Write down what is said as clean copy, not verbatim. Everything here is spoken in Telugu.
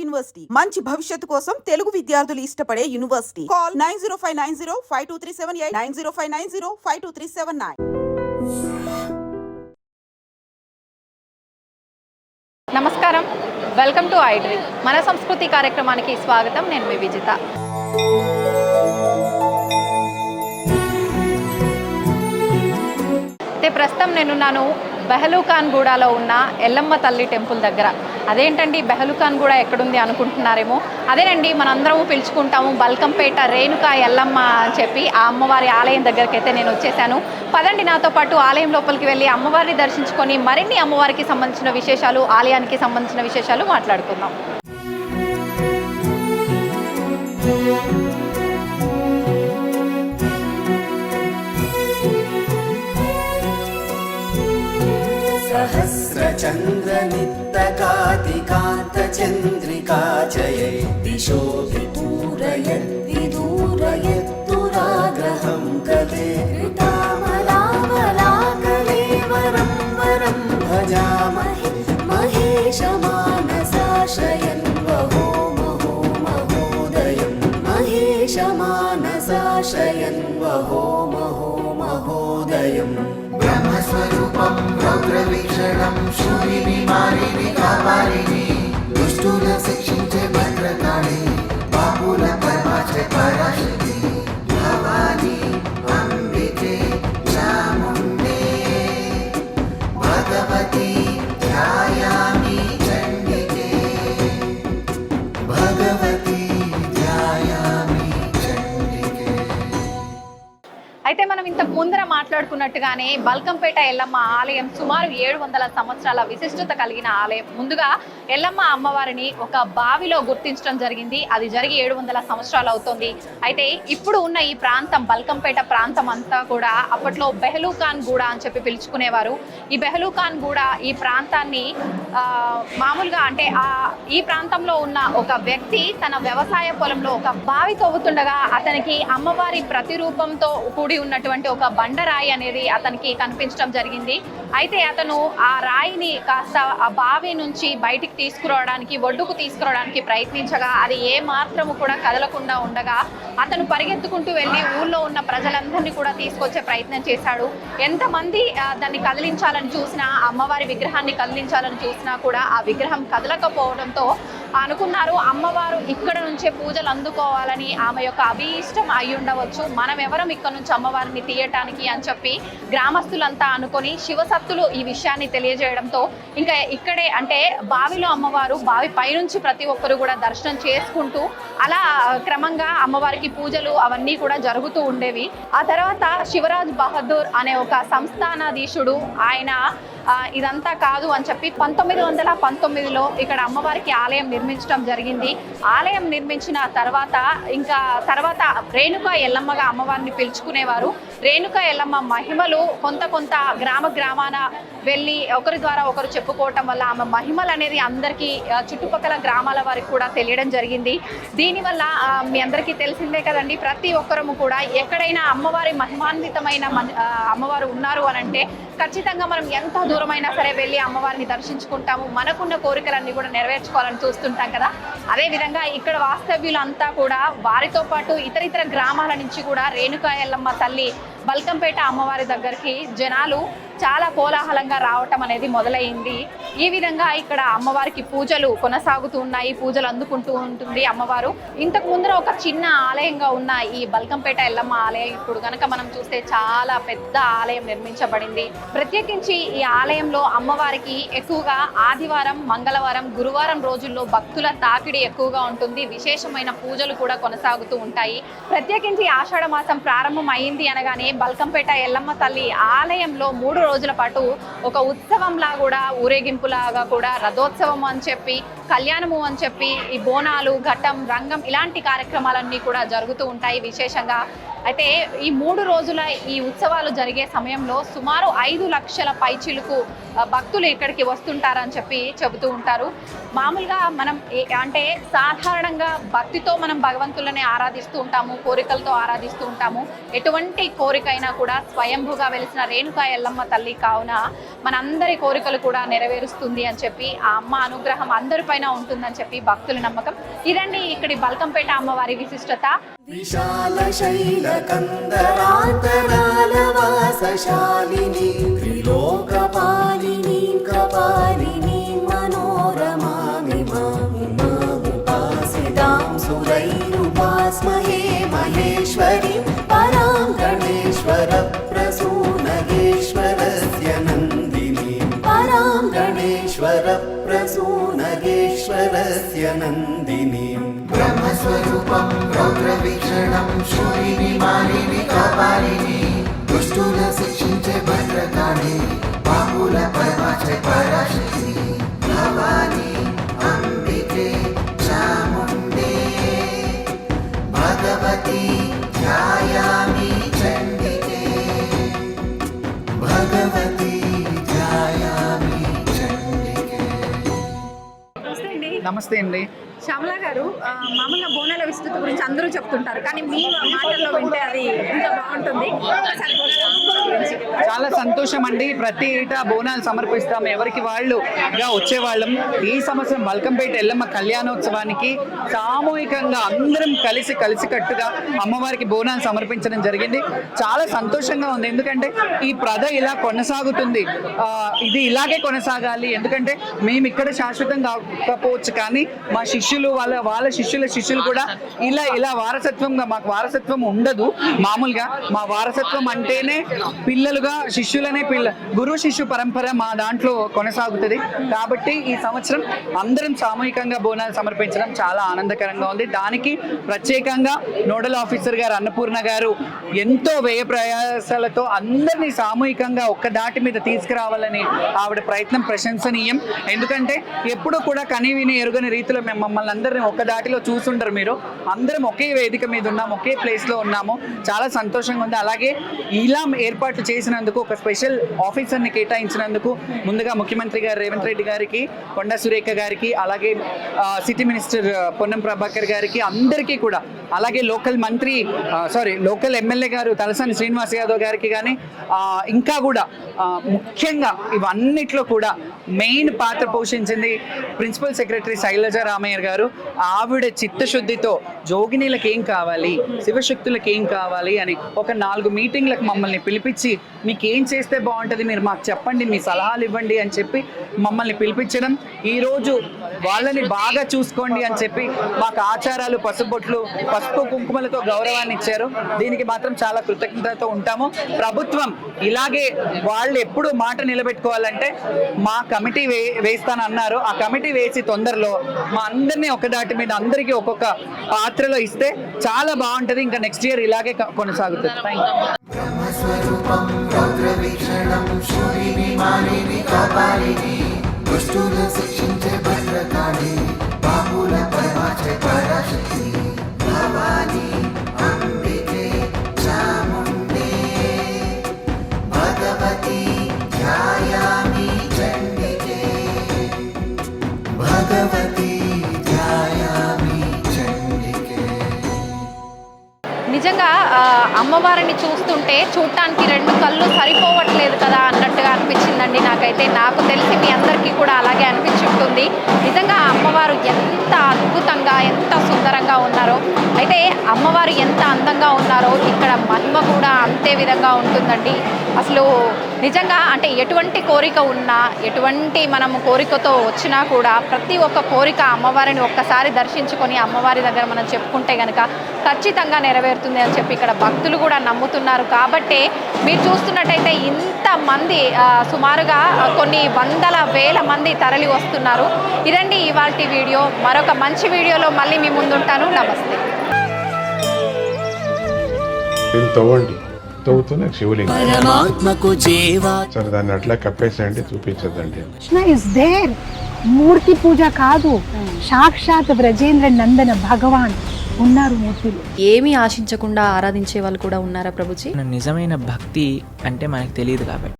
యూనివర్సిటీ మంచి భవిష్యత్తు కోసం తెలుగు విద్యార్థులు ఇష్టపడే యూనివర్సిటీ. కాల్ 9059052378 9059052379. నమస్కారం, వెల్కమ్ టు ఐడ్రీ. మన సంస్కృతి కార్యక్రమానికి స్వాగతం. నేను మీ విజిత. అయితే ప్రస్తుతం నేనున్నాను బెహలూఖాన్ గూడలో ఉన్న ఎల్లమ్మ తల్లి టెంపుల్ దగ్గర. అదేంటండి బెహలూఖాన్ గూడ ఎక్కడుంది అనుకుంటున్నారేమో. అదేనండి, మనందరము పిలుచుకుంటాము బల్కంపేట రేణుకా ఎల్లమ్మ అని చెప్పి ఆ అమ్మవారి ఆలయం దగ్గరికి అయితే నేను వచ్చేసాను. పదండి నాతో పాటు ఆలయం లోపలికి వెళ్ళి అమ్మవారిని దర్శించుకొని మరిన్ని అమ్మవారికి సంబంధించిన విశేషాలు, ఆలయానికి సంబంధించిన విశేషాలు మాట్లాడుకుందాం. सहस्रचन्द्रनित्यकातिकान्तचन्द्रिका जये दिशो विदूरयद्विदूरयद्दुराग्रहं गते कृतामलामलाकलेवरं वरं भजामहे महेशमानसाश्रयन् वहो महो महोदयं महेशमानसाश्रयन् वहो महो महोदयम् ब्रह्मस्वरूपं रौद्रवीक्षणं शूलिनिवारिणि कापालिनि दुष्टुल शिक्षिंचे भद्रकाळि बापुल परमाचे पराशक्ति भवानी अंबिके चामुण्डे भगवती ध्यायामि चण्डिके भगवती ध्यायामि चण्डिके. అయితే మనం ఇంతకు ముందర మాట్లాడుకున్నట్టుగానే బల్కంపేట ఎల్లమ్మ ఆలయం సుమారు 700 సంవత్సరాల విశిష్టత కలిగిన ఆలయం. ముందుగా ఎల్లమ్మ అమ్మవారిని ఒక బావిలో గుర్తించడం జరిగింది. అది జరిగి 700 సంవత్సరాలు అవుతుంది. అయితే ఇప్పుడు ఉన్న ఈ ప్రాంతం బల్కంపేట ప్రాంతం అంతా కూడా అప్పట్లో బెహలూఖాన్ గూడ అని చెప్పి పిలుచుకునేవారు. ఈ బెహలూఖాన్ గూడ ఈ ప్రాంతాన్ని మామూలుగా అంటే ఈ ప్రాంతంలో ఉన్న ఒక వ్యక్తి తన వ్యవసాయ పొలంలో ఒక బావి తవ్వుతుండగా అతనికి అమ్మవారి ప్రతిరూపంతో కూడి ఉన్నటువంటి ఒక బండరాయి అనేది అతనికి కనిపించడం జరిగింది. అయితే అతను ఆ రాయిని కాస్త ఆ బావి నుంచి బయటికి తీసుకురావడానికి, ఒడ్డుకు తీసుకురావడానికి ప్రయత్నించగా అది ఏ మాత్రము కూడా కదలకుండా ఉండగా అతను పరిగెత్తుకుంటూ వెళ్ళి ఊళ్ళో ఉన్న ప్రజలందరినీ కూడా తీసుకొచ్చే ప్రయత్నం చేశాడు. ఎంతమంది దాన్ని కదిలించాలని చూసినా, అమ్మవారి విగ్రహాన్ని కదిలించాలని చూసినా కూడా ఆ విగ్రహం కదలకపోవడంతో అనుకున్నారు అమ్మవారు ఇక్కడ నుంచే పూజలు అందుకోవాలని ఆమె యొక్క అభీష్టం అయి ఉండవచ్చు, మనం ఎవరం ఇక్కడ నుంచి అమ్మవారిని తీయటానికి అని చెప్పి గ్రామస్తులంతా అనుకొని శివసత్తులు ఈ విషయాన్ని తెలియజేయడంతో ఇంకా ఇక్కడే అంటే బావిలో అమ్మవారు, బావి పైనుంచి ప్రతి ఒక్కరు కూడా దర్శనం చేసుకుంటూ అలా క్రమంగా అమ్మవారికి పూజలు అవన్నీ కూడా జరుగుతూ ఉండేవి. ఆ తర్వాత శివరాజ్ బహదూర్ అనే ఒక సంస్థానాధీశుడు ఆయన ఇదంతా కాదు అని చెప్పి 1919లో ఇక్కడ అమ్మవారికి ఆలయం నిర్మించడం జరిగింది. ఆలయం నిర్మించిన తర్వాత రేణుకా ఎల్లమ్మగా అమ్మవారిని పిలుచుకునేవారు. రేణుకా ఎల్లమ్మ మహిమలు కొంత గ్రామాన వెళ్ళి ఒకరి ద్వారా ఒకరు చెప్పుకోవటం వల్ల ఆమె మహిమలు అనేది అందరికీ చుట్టుపక్కల గ్రామాల వారికి కూడా తెలియడం జరిగింది. దీనివల్ల మీ అందరికీ తెలిసిందే కదండి, ప్రతి ఒక్కరము కూడా ఎక్కడైనా అమ్మవారి మహిమాన్వితమైన అమ్మవారు ఉన్నారు అని అంటే ఖచ్చితంగా మనం ఎంత దూరమైనా సరే వెళ్ళి అమ్మవారిని దర్శించుకుంటాము. మనకున్న కోరికలన్నీ కూడా నెరవేర్చుకోవాలని చూస్తుంటాం కదా. అదేవిధంగా ఇక్కడ వాస్తవ్యులంతా కూడా వారితో పాటు ఇతర గ్రామాల నుంచి కూడా రేణుకా ఎల్లమ్మ తల్లి బల్కంపేట అమ్మవారి దగ్గరికి జనాలు చాలా కోలాహలంగా రావటం అనేది మొదలైంది. ఈ విధంగా ఇక్కడ అమ్మవారికి పూజలు కొనసాగుతూ ఉన్నాయి, పూజలు అందుకుంటూ ఉంటుంది అమ్మవారు. ఇంతకు ముందర ఒక చిన్న ఆలయంగా ఉన్న ఈ బల్కంపేట ఎల్లమ్మ ఆలయం ఇప్పుడు కనుక మనం చూస్తే చాలా పెద్ద ఆలయం నిర్మించబడింది. ప్రత్యేకించి ఈ ఆలయంలో అమ్మవారికి ఎక్కువగా ఆదివారం, మంగళవారం, గురువారం రోజుల్లో భక్తుల తాకిడి ఎక్కువగా ఉంటుంది. విశేషమైన పూజలు కూడా కొనసాగుతూ ఉంటాయి. ప్రత్యేకించి ఆషాఢ మాసం ప్రారంభం అయింది అనగానే బల్కంపేట ఎల్లమ్మ తల్లి ఆలయంలో 3 రోజుల పాటు ఒక ఉత్సవంలా కూడా, ఊరేగింపులాగా కూడా, రథోత్సవం అని చెప్పి, కళ్యాణము అని చెప్పి, ఈ బోనాలు, ఘట్టం, రంగం ఇలాంటి కార్యక్రమాలన్నీ కూడా జరుగుతూ ఉంటాయి విశేషంగా. అయితే ఈ 3 రోజుల ఈ ఉత్సవాలు జరిగే సమయంలో సుమారు 5 లక్షల పైచిలుకు భక్తులు ఇక్కడికి వస్తుంటారని చెప్పి చెబుతూ ఉంటారు. మామూలుగా మనం అంటే సాధారణంగా భక్తితో మనం భగవంతులని ఆరాధిస్తూ ఉంటాము, కోరికలతో ఆరాధిస్తూ ఉంటాము. ఎటువంటి కోరికైనా కూడా స్వయంభుగా వెలిసిన రేణుకా ఎల్లమ్మ తల్లి కావున మనందరి కోరికలు కూడా నెరవేరుస్తుంది అని చెప్పి ఆ అమ్మ అనుగ్రహం అందరిపైన ఉంటుందని చెప్పి భక్తుల నమ్మకం. ఇదండి ఇక్కడి బల్కంపేట అమ్మవారి విశిష్టత. విశాలశైలకందరాంతరాలవాసశాలిని త్రిలోకపాలిని కపాలిని మనోరమామి మాముపాసితాం సురైరుపాస్మహే మహేశ్వరి పరాం గణేశ్వర ప్రసూనగేశ్వరస్య నందిని పరాం గణేశ్వర ప్రసూనగేశ్వరస్య నందిని బ్రహ్మస్వరూపం రౌద్రవీక్షణం శూరిని మాలిని కపాలిని దుష్టుల శిక్షించే భద్రకాళి పాపుల పరమాచే పరాశక్తి భవాని అంబికే చాముండే భగవతి ధ్యాయామి చండికే భగవతి ధ్యాయామి చండికే. నమస్తే అండి. శ్యామల గారు, మామూలుగా బోనాల విస్తృతి గురించి అందరూ చెప్తుంటారు, కానీ మీ మాటల్లో వింటే అది ఎంత బాగుంటుంది. ఒకసారి బోనాల విస్తృతి గురించి. చాలా సంతోషం అండి. ప్రతి ఏటా బోనాలు సమర్పిస్తాం, ఎవరికి వాళ్ళుగా వచ్చేవాళ్ళం. ఈ సంవత్సరం బల్కంపేట ఎల్లమ్మ కళ్యాణోత్సవానికి సామూహికంగా అందరం కలిసికట్టుగా అమ్మవారికి బోనాలు సమర్పించడం జరిగింది. చాలా సంతోషంగా ఉంది, ఎందుకంటే ఈ ప్రథ ఇలా కొనసాగుతుంది. ఇది ఇలాగే కొనసాగాలి, ఎందుకంటే మేము ఇక్కడ శాశ్వతం కాకపోవచ్చు, కానీ మా శిష్యులు వాళ్ళ శిష్యులు కూడా ఇలా వారసత్వంగా, మాకు వారసత్వం ఉండదు మామూలుగా. మా వారసత్వం అంటేనే పిల్లలుగా శిష్యులనే గురు శిష్యు పరంపర మా దాంట్లో కొనసాగుతుంది. కాబట్టి ఈ సంవత్సరం అందరం సామూహికంగా బోనాలు సమర్పించడం చాలా ఆనందకరంగా ఉంది. దానికి ప్రత్యేకంగా నోడల్ ఆఫీసర్ గారు అన్నపూర్ణ గారు ఎంతో వ్యయ ప్రయాసాలతో అందరినీ సామూహికంగా ఒక్క దాటి మీద తీసుకురావాలని ఆవిడ ప్రయత్నం ప్రశంసనీయం. ఎందుకంటే ఎప్పుడూ కూడా కని విని ఎరుగని రీతిలో మేము మమ్మల్ని అందరినీ ఒక్క దాటిలో చూసుంటారు. మీరు అందరం ఒకే వేదిక మీద ఉన్నాము, ఒకే ప్లేస్లో ఉన్నాము. చాలా సంతోషంగా ఉంది. అలాగే ఇలా ఏర్పాట్లు చేసినందుకు, ఒక స్పెషల్ ఆఫీసర్ని కేటాయించినందుకు ముందుగా ముఖ్యమంత్రి గారు రేవంత్ రెడ్డి గారికి, కొండా సురేఖ గారికి, అలాగే సిటీ మినిస్టర్ పొన్నం ప్రభాకర్ గారికి, అందరికీ కూడా, అలాగే లోకల్ ఎమ్మెల్యే గారు తలసాని శ్రీనివాస్ యాదవ్ గారికి కానీ, ఇంకా కూడా ముఖ్యంగా ఇవన్నిట్లో కూడా మెయిన్ పాత్ర పోషించింది ప్రిన్సిపల్ సెక్రటరీ శైలజ రామయ్య గారు. ఆవిడ చిత్తశుద్ధితో జోగినీలకు ఏం కావాలి, శివశక్తులకు ఏం కావాలి అని ఒక 4 మీటింగ్లకు మమ్మల్ని పిలిపించి, మీకు ఏం చేస్తే బాగుంటుంది, మీరు మాకు చెప్పండి, మీ సలహాలు ఇవ్వండి అని చెప్పి మమ్మల్ని పిలిపించడం, ఈరోజు వాళ్ళని బాగా చూసుకోండి అని చెప్పి మాకు ఆచారాలు, పసుపు కుంకుమలతో గౌరవాన్ని ఇచ్చారు. దీనికి మాత్రం చాలా కృతజ్ఞతతో ఉంటాము. ప్రభుత్వం ఇలాగే వాళ్ళు ఎప్పుడు మాట నిలబెట్టుకోవాలంటే మా కమిటీ వేస్తానన్నారు. ఆ కమిటీ వేసి తొందరలో మా అందరినీ ఒక దాటి మీద అందరికీ ఒక్కొక్క పాత్రలో ఇస్తే చాలా బాగుంటుంది. ఇంకా నెక్స్ట్ ఇయర్ ఇలాగే కొనసాగుతుంది. Thank you. బ్రహ్మస్వరూపం రౌద్రవీక్షణం శూరిని మాలిని కపాలిని దుష్టుల శిక్షించే భద్రకాళి పాపుల పరమాచే పరాశక్తి భవాని అంబికే చాముండే భగవతి ధ్యాయామి చండికే భగవతి ధ్యాయామి చండికే. నిజంగా అమ్మవారిని చూస్తుంటే చూడటానికి 2 కళ్ళు సరిపోవట్లేదు కదా అన్నట్టుగా అనిపించిందండి నాకైతే. నాకు తెలిసి మీ అందరికీ కూడా అలాగే అనిపించుంటుంది. నిజంగా అమ్మవారు ఎంత అద్భుతంగా, ఎంత సుందరంగా ఉన్నారో, అయితే అమ్మవారు ఎంత అందంగా ఉన్నారో ఇక్కడ మహిమ కూడా అంతే విధంగా ఉంటుందండి. అసలు నిజంగా అంటే ఎటువంటి కోరిక ఉన్నా, ఎటువంటి మనము కోరికతో వచ్చినా కూడా ప్రతి ఒక్క కోరిక అమ్మవారిని ఒక్కసారి దర్శించుకొని అమ్మవారి దగ్గర మనం చెప్పుకుంటే కనుక ఖచ్చితంగా నెరవేరుతుంది అని చెప్పి ఇక్కడ భక్తులు కూడా నమ్ముతున్నారు. కాబట్టి మీరు చూస్తున్నట్టయితే ఇంతమంది సుమారుగా కొన్ని వందల వేల మంది తరలి వస్తున్నారు. ఇదండి ఇవాల్టి వీడియో. మరొక మంచి వీడియోలో మళ్ళీ మీ ముందుంటాను. నమస్తే. తవ్వండి, తవ్వుతూనే శివలింగం. పరమాత్మకు జీవా సరే, దాన్ని అట్లా కప్పేసేయండి, చూపించదండి. Krishna is there. మూర్తి పూజ కాదు, సాక్షాత్ బ్రజేంద్ర నందన భగవాన్ ఉన్నారు మూర్తులు. ఏమీ ఆశించకుండా ఆరాధించే వాళ్ళు కూడా ఉన్నారా ప్రభుజీ? నిజమైన భక్తి అంటే మనకు తెలియదు కాబట్టి